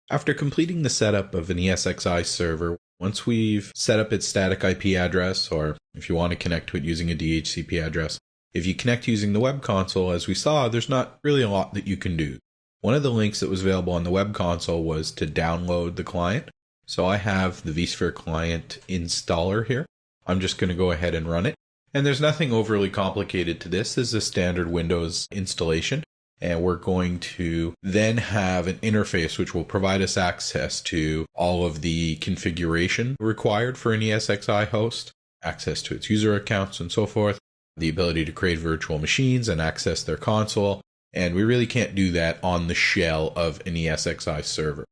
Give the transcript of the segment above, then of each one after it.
After completing the setup of an ESXi server, once we've set up its static IP address, or if you want to connect to it using a DHCP address, if you connect using the web console, as we saw, there's not really a lot that you can do. One of the links that was available on the web console was to download the client. So I have the vSphere client installer here. I'm just going to go ahead and run it. And there's nothing overly complicated to this. This is a standard Windows installation. And we're going to then have an interface which will provide us access to all of the configuration required for an ESXi host, access to its user accounts and so forth, the ability to create virtual machines and access their console. And we really can't do that on the shell of an ESXi server.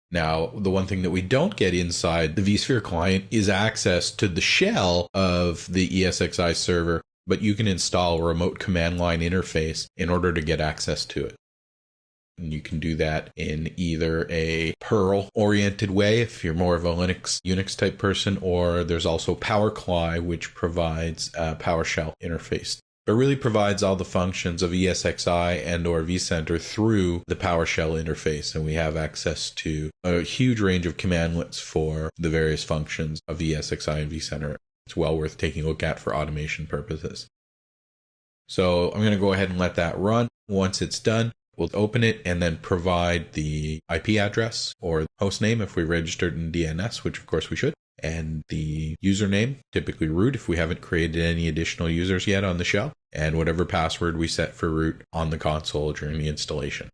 Now, the one thing that we don't get inside the vSphere client is access to the shell of the ESXi server, but you can install a remote command line interface in order to get access to it. And you can do that in either a Perl-oriented way, if you're more of a Unix type person, or there's also PowerCli, which provides a PowerShell interface. It really provides all the functions of ESXi and or vCenter through the PowerShell interface, and we have access to a huge range of commandlets for the various functions of ESXi and vCenter. It's well worth taking a look at for automation purposes. So I'm going to go ahead and let that run. Once it's done, we'll open it and then provide the IP address or host name if we registered in DNS, which of course we should, and the username, typically root if we haven't created any additional users yet on the shell, and whatever password we set for root on the console during the installation.